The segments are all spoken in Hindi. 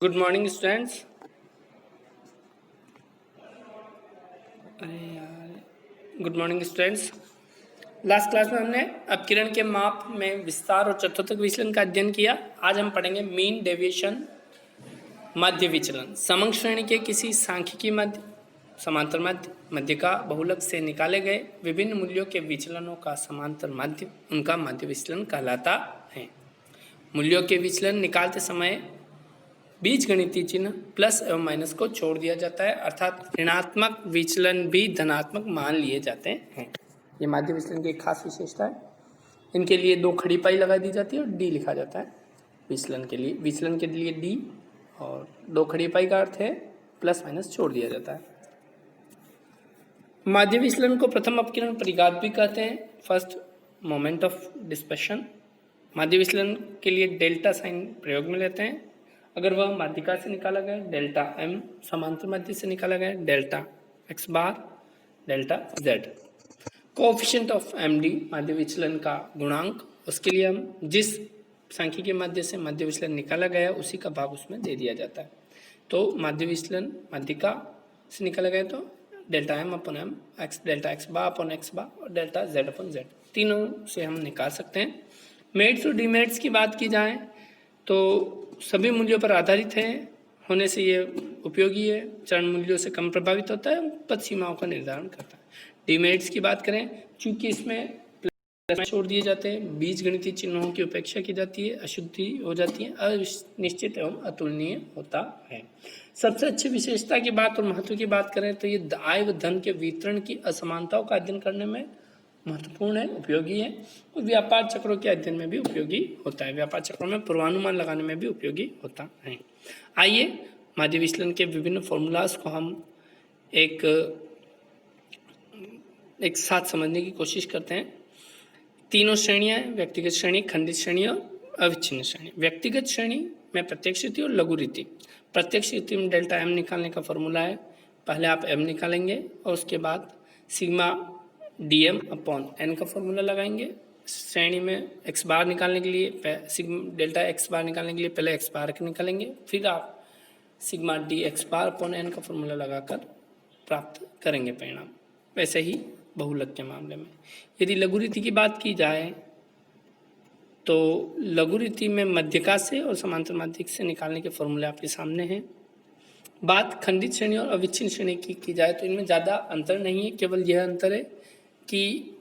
Good morning students. अरे यार, good morning students. Last class में हमने अपकिरण के माप में विस्तार और चतुर्थक विचलन का अध्ययन किया। आज हम पढ़ेंगे मीन डेविएशन, माध्य विचलन। समंग श्रेणी के किसी सांख्यिकी माध्य, समांतर माध्य, मध्य का बहुलक से निकाले गए विभिन्न मूल्यों के विचलनों का समांतर माध्य, उनका माध्य विचलन कहलाता है। मूल्यों के विचलन निकालते समय बीजगणितीय चिन्ह प्लस एवं माइनस को छोड़ दिया जाता है, अर्थात ऋणात्मक विचलन भी धनात्मक मान लिए जाते हैं। ये माध्य विचलन की एक खास विशेषता है। इनके लिए दो खड़ी पाई लगा दी जाती है और डी लिखा जाता है विचलन के लिए। विचलन के लिए डी और दो खड़ी पाई का अर्थ है प्लस माइनस छोड़ दिया जाता है। माध्य विचलन को प्रथम अपकिरण परिघात भी कहते हैं, फर्स्ट मोमेंट ऑफ डिस्पर्शन। माध्य विचलन के लिए डेल्टा साइन प्रयोग में लेते हैं। अगर वह माध्यिका से निकाला गया डेल्टा एम, समांतर माध्य से निकाला गया delta X bar, delta Z. Coefficient of M D, माध्य विचलन का गुणांक, उसके लिए हम जिस सांख्यिकी माध्य से माध्य विचलन निकाला गया उसी का भाग उसमें दे दिया जाता है। तो माध्य विचलन माध्यिका से निकाला गया तो delta M upon M, X delta X bar upon X bar और डेल्टा जेड अपन जेड, तीनों से हम निकाल सकते हैं। मेड्स और डीमेड्स की बात की जाए तो सभी मूल्यों पर आधारित है होने से ये उपयोगी है। चरण मूल्यों से कम प्रभावित होता है, पद सीमाओं का निर्धारण करता है। डीमेरिट्स की बात करें, चूंकि इसमें प्लस छोड़ दिए जाते हैं, बीजगणितीय चिन्हों की उपेक्षा की जाती है, अशुद्धि हो जाती है, अनिश्चित एवं अतुलनीय होता है। सबसे अच्छी विशेषता की बात और महत्व की बात करें तो ये आय व धन के वितरण की असमानताओं का अध्ययन करने में महत्वपूर्ण है, उपयोगी है और व्यापार चक्रों के अध्ययन में भी उपयोगी होता है। व्यापार चक्रों में पूर्वानुमान लगाने में भी उपयोगी होता है। आइए माध्य विचलन के विभिन्न फॉर्मूलाज को हम एक साथ समझने की कोशिश करते हैं। तीनों श्रेणियां, व्यक्तिगत श्रेणी, खंडित श्रेणी और अविच्छिन्न श्रेणी। व्यक्तिगत श्रेणी में प्रत्यक्ष रीति और लघु रीति। प्रत्यक्ष रीति में डेल्टा एम निकालने का फॉर्मूला है, पहले आप एम निकालेंगे और उसके बाद सिग्मा dm अपॉन n का फॉर्मूला लगाएंगे। श्रेणी में x बार निकालने के लिए डेल्टा x बार निकालने के लिए पहले x बार निकालेंगे, फिर आप sigma D x bar upon n का फॉर्मूला लगाकर प्राप्त करेंगे परिणाम। वैसे ही बहुलक के मामले में यदि लघु रीति की बात की जाए तो लघु रीति में मध्यका से और समांतर माध्यिक से निकालने के फॉर्मूले आपके सामने हैं। बात खंडित श्रेणी और अविच्छिन्न श्रेणी की जाए तो इनमें ज़्यादा अंतर नहीं है, केवल यह अंतर है कि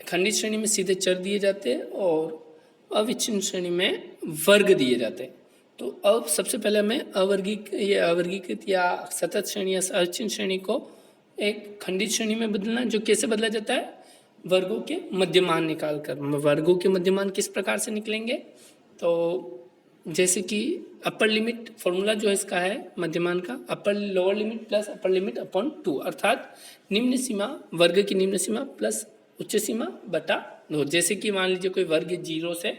खंडित श्रेणी में सीधे चर दिए जाते हैं और अविच्छिन्न श्रेणी में वर्ग दिए जाते हैं। तो अब सबसे पहले हमें अवर्गीकृत या सतत श्रेणी या अविच्छिन्न श्रेणी को एक खंडित श्रेणी में बदलना, जो कैसे बदला जाता है, वर्गों के मध्यमान निकालकर। वर्गों के मध्यमान किस प्रकार से निकलेंगे, तो जैसे कि अपर लिमिट फॉर्मूला जो इसका है मध्यमान का, upper lower limit plus upper limit upon 2, अर्थात निम्न सीमा, वर्ग की निम्न सीमा प्लस उच्च सीमा बटा 2। जैसे कि मान लीजिए कोई वर्ग 0 से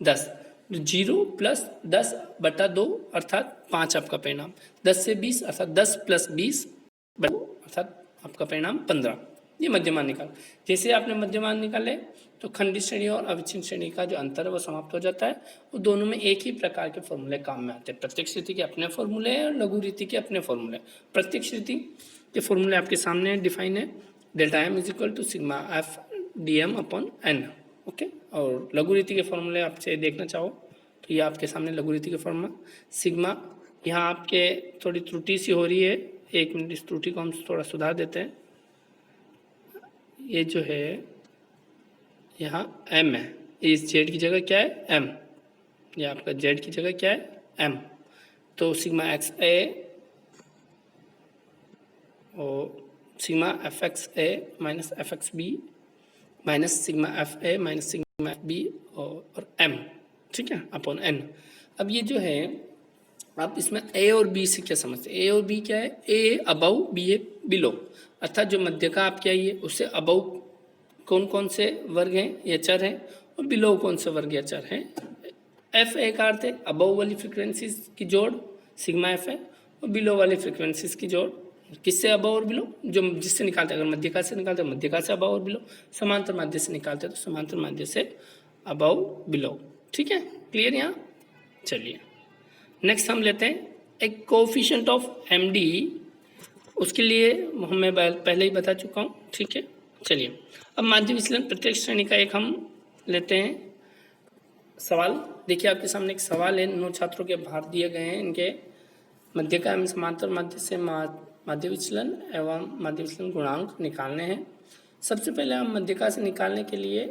10, 0 प्लस 10 बटा 2 अर्थात 5 आपका परिणाम, 10 से 20 अर्थात 10 प्लस 20 अर्थात आपका परिणाम 15। ये मध्यमान निकाल। जैसे आपने मध्यमान निकाले तो खंडित श्रेणी और अविच्छिन्न श्रेणी का जो अंतर है वो समाप्त हो जाता है और दोनों में एक ही प्रकार के फॉर्मूले काम में आते हैं। प्रत्यक्ष रीति के अपने फॉर्मूले हैं और लघु रीति के अपने फॉर्मूले। प्रत्यक्ष रीति के फॉर्मूले आपके सामने डिफाइन है, delta M is equal to sigma F D M upon N, okay. और लघु रीति के फॉर्मूले आपसे देखना चाहो तो ये आपके सामने लघु रीति के फॉर्मूला सिग्मा। यहाँ आपके थोड़ी त्रुटि सी हो रही है, 1 मिनट, इस त्रुटि को हम थोड़ा सुधार देते हैं। ये जो है यहाँ m है, इस z की जगह क्या है m, ये आपका z की जगह क्या है m। तो सिग्मा एक्स ए और sigma F X A minus F X B minus sigma F A minus sigma F B और m, ठीक है, अपॉन n। अब ये जो है आप इसमें a और b से क्या समझते हैं, a और b क्या है, a अबव, b है बिलो, अर्थात जो मध्य का आप क्या है उससे अबव कौन कौन से वर्ग हैं या चर हैं और बिलो कौन से वर्ग या चर हैं। एफ ए का अर्थ है अबव वाली फ्रिक्वेंसीज की जोड़ सिग्मा एफ है और बिलो वाली फ्रिक्वेंसीज की जोड़। किससे अबव और बिलो, जो जिससे निकालते हैं, अगर मध्यका से निकालते हैं मध्यका से अबव और बिलो, समांतर माध्य से निकालते हैं तो समांतर माध्य से अबव बिलो, ठीक है, क्लियर यहाँ। चलिए नेक्स्ट हम लेते हैं एक कोफिशिएंट ऑफ MD, उसके लिए मैं पहले ही बता चुका हूँ, ठीक है। चलिए अब माध्य विचलन प्रत्येक श्रेणी का एक हम लेते हैं सवाल। देखिए आपके सामने एक सवाल है, 9 छात्रों के भार दिए गए हैं, इनके मध्य का एवं समांतर माध्य से माध्य विचलन एवं माध्य विचलन गुणांक निकालने हैं। सबसे पहले हम मध्यका से निकालने के लिए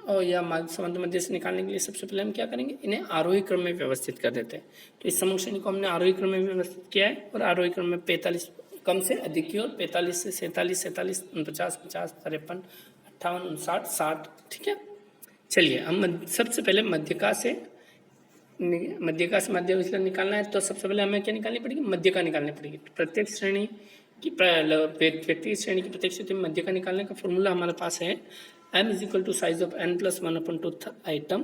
और या समांतर मध्य से निकालने के लिए सबसे पहले हम क्या करेंगे, इन्हें आरोही क्रम में व्यवस्थित कर देते हैं। तो इस समूह श्रेणी को हमने आरोही क्रम में व्यवस्थित किया है और आरोही क्रम में 45 कम से अधिक की ओर, 45 से 47, 47, 49, 50, 53, 58, 59, 60, ठीक है। चलिए हम सबसे पहले मध्यका से माध्य विचलन निकालना है, तो सबसे पहले हमें क्या निकालनी पड़ेगी, मध्यका निकालनी पड़ेगी। तो प्रत्येक श्रेणी की व्यक्ति श्रेणी की प्रत्येक स्थिति में मध्यका निकालने का फॉर्मूला हमारे पास है m is to size of n plus 1/2 item.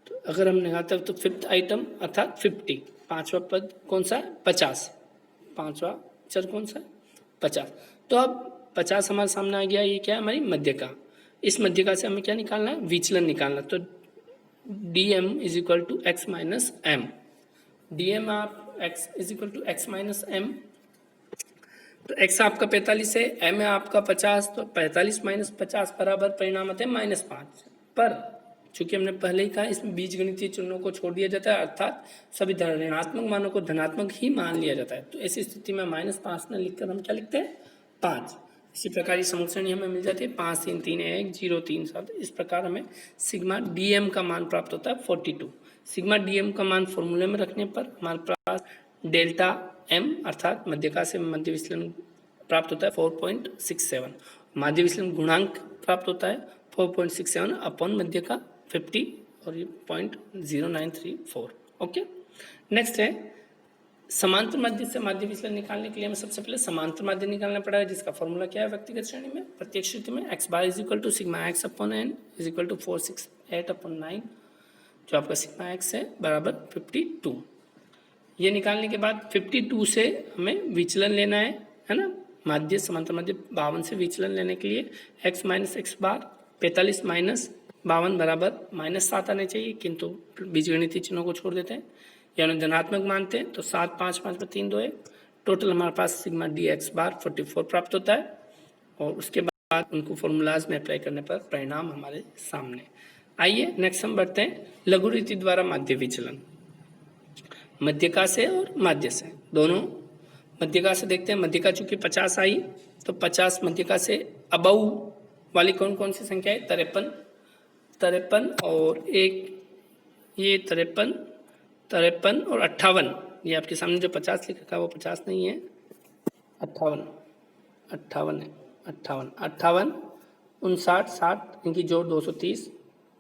तो अगर हम निकालते हैं तो 5th आइटम अर्थात 50, 5वां पद कौन सा है, 50, 5वां चर कौन सा है, 50। तो अब 50 हमारे सामने आ गया, ये क्या है हमारी मध्यका। इस मध्यका से हमें क्या निकालना है, विचलन निकालना। तो dm is equal to x minus M, dm आप x is equal to x minus M. तो x आपका 45 है, m है आपका 50, तो 45 माइनस 50 बराबर परिणाम आते हैं -5। पर चूंकि हमने पहले ही कहा इसमें बीजगणितीय चिन्हों को छोड़ दिया जाता है, अर्थात सभी ऋणात्मक मानों को धनात्मक ही मान लिया जाता है। तो ऐसी स्थिति में -5 न लिखकर हम क्या लिखते हैं, 5। इसी प्रकार ये समूह श्रेणी हमें मिल जाती है 5 3 3 1 0 3 7। इस प्रकार हमें सिग्मा dm का मान प्राप्त होता है 42। सिग्मा dm का मान फॉर्मूले में रखने पर हमारे पास डेल्टा m अर्थात मध्यका से माध्य विचलन प्राप्त होता है 4.67। माध्य विचलन गुणांक प्राप्त होता है 4.67 अपॉन मध्यका 50 और ये 0.0934। ओके, नेक्स्ट है समांतर माध्य से माध्य विचलन निकालने के लिए हमें सबसे पहले समांतर माध्य निकालना पड़ेगा, जिसका फॉर्मूला क्या है व्यक्तिगत श्रेणी में। प्रत्येक स्थिति में x bar is equal to sigma x upon n is equal to 468 upon 9, जो आपका सिग्मा x है बराबर 52। ये निकालने के बाद 52 से हमें विचलन लेना है ना, माध्य समांतर माध्य 52 से विचलन लेने के लिए x माइनस एक्स बार 45 माइनस 52 बराबर -7 आने चाहिए, किंतु बीजगणितीय चिन्हों को छोड़ देते हैं यानी धनात्मक मानते हैं। तो 7 5 5 पर 3 2 1, टोटल हमारे पास सिग्मा dx बार 44 प्राप्त होता है। और उसके बाद उनको फॉर्मूलाज में अप्लाई करने पर परिणाम हमारे सामने। आइए नेक्स्ट हम बढ़ते हैं लघु रीति द्वारा माध्य विचलन। मध्यका से और माध्य से दोनों, मध्यका से देखते हैं। मध्यका चूंकि 50 आई तो 50 मध्यका से अबव वाली कौन कौन सी संख्या है, 53 और एक ये 53 और 58। ये आपके सामने जो 50 लिखा था वो 50 नहीं है, 58 है, 58 59 60 इनकी जोड़ 230।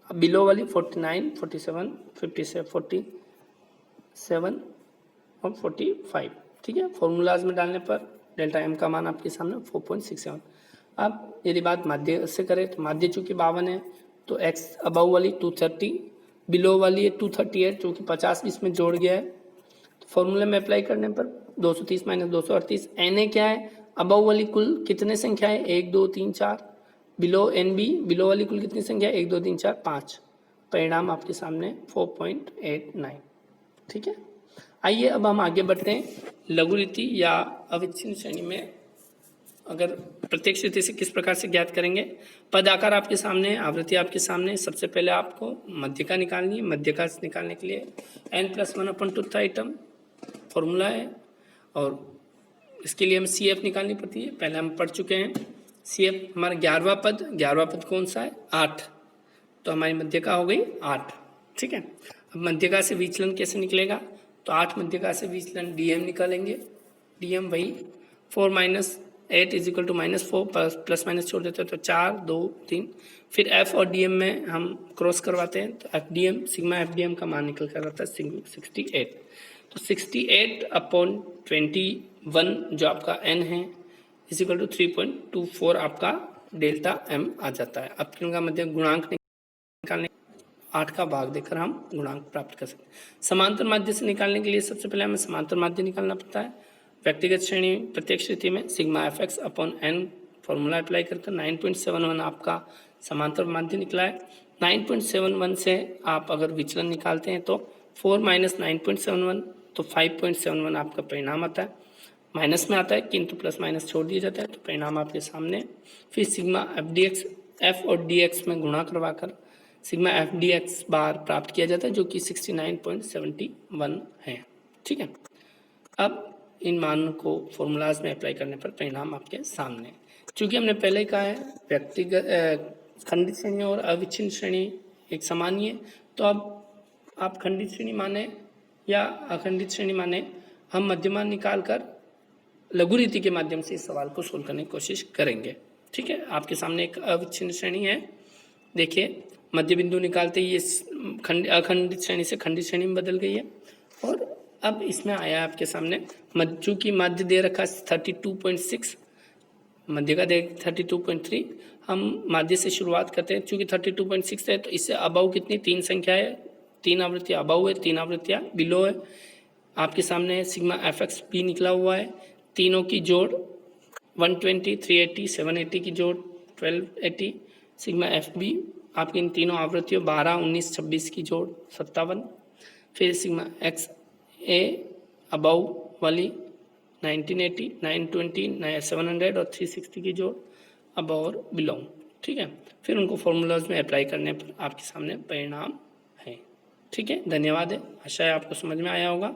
अब बिलो वाली 49 47 57 47 और 45, ठीक है। फॉर्मूलाज में डालने पर डेल्टा एम का मान आपके सामने 4.67। अब यदि बात माध्य से करें तो माध्य चूंकि 52 है तो x अबव वाली 230, बिलो वाली है 238, चूँकि 50 इसमें जोड़ गया है। तो फॉर्मूले में अप्लाई करने पर 230 माइनस 238, एन ए क्या है, अबव वाली कुल कितने संख्या है 1 2 3 4, बिलो एन बी बिलो वाली कुल कितनी संख्या है 1 2 3 4 5। परिणाम आपके सामने 4.89, ठीक है। आइए अब हम आगे बढ़ते हैं लघु रीति या अविच्छिन्न श्रेणी में। अगर प्रत्येक स्थिति से किस प्रकार से ज्ञात करेंगे, पद आकार आपके सामने, आवृत्ति आपके सामने। सबसे पहले आपको मध्यका निकालनी है। मध्यका से निकालने के लिए n+1/2 आइटम फॉर्मूला है और इसके लिए हम CF निकालनी पड़ती है, पहले हम पढ़ चुके हैं। CF हमारा 11वां पद कौन सा है, 8, तो हमारी मध्यका हो गई 8, ठीक है। अब मध्यका से विचलन कैसे निकलेगा, तो 8 मध्यका से विचलन DM निकालेंगे। DM वही 4 minus 8 is equal to -4, plus minus छोड़ देते हैं तो 4 2 3। फिर F और DM में हम क्रॉस करवाते हैं तो FDM सिग्मा FDM का मान निकल कर आता है 68। तो 68 अपॉन 21 जो आपका n है इज इक्वल टू 3.24 आपका डेल्टा m आ जाता है। अब इनका मध्य गुणांक निकालने 8 का भाग देकर हम गुणांक प्राप्त कर सकते हैं। समांतर माध्य से निकालने के लिए सबसे पहले हमें समांतर माध्य निकालना पड़ता है। व्यक्तिगत श्रेणी प्रत्येक स्थिति में sigma fx upon n formula apply करते हैं। 9.71 आपका समांतर माध्य निकला है। 9.71 से आप अगर विचलन निकालते हैं तो 4 माइनस 9.71 तो 5.71 आपका परिणाम आता है। माइनस में आता है किंतु प्लस माइनस छोड़ दिया जाता है, तो परिणाम आपके सामने। फिर sigma F D x, F और डी एक्स में गुणा करवाकर सिग्मा एफ डी एक्स बार प्राप्त किया जाता है, जो कि 69.71 है। ठीक है, अब इन मान को फॉर्मूलाज में अप्लाई करने पर परिणाम आपके सामने। चूँकि हमने पहले कहा है व्यक्तिगत खंडित श्रेणी और अविच्छिन्न श्रेणी एक समान ही है, तो अब आप खंडित श्रेणी माने या अखंडित श्रेणी माने, हम मध्यमान निकाल कर लघु रीति के माध्यम से इस सवाल को सोल्व करने की कोशिश करेंगे। ठीक है, आपके सामने एक अविच्छिन्न श्रेणी है, देखिए मध्य बिंदु निकालते ही ये अखंडित श्रेणी से खंडित श्रेणी में बदल गई है। और अब इसमें आया आपके सामने चूँकि मध्य दे रखा 32.6, मध्य का दे 32.3, हम माध्य से शुरुआत करते हैं। चूँकि 32.6 है तो इससे अबाउ कितनी, 3 संख्या है, 3 आवृत्तियाँ अबाउ है, 3 आवृत्तियाँ बिलो है। आपके सामने सिग्मा एफ एक्स बी निकला हुआ है, तीनों की जोड़ 120, 380, 780 की जोड़ 1280, सिग्मा एफ बी आपकी इन तीनों आवृत्तियों 12, 19, 26 की जोड़ 57, फिर सिग्मा एक्स ए अबाउ वाली 1980, 920, 700 और 360 की जोड़ अबाउ और बिलोंग। ठीक है, फिर उनको फॉर्मूलाज में अप्लाई करने पर आपके सामने परिणाम है। ठीक है, धन्यवाद है, आशा है आपको समझ में आया होगा।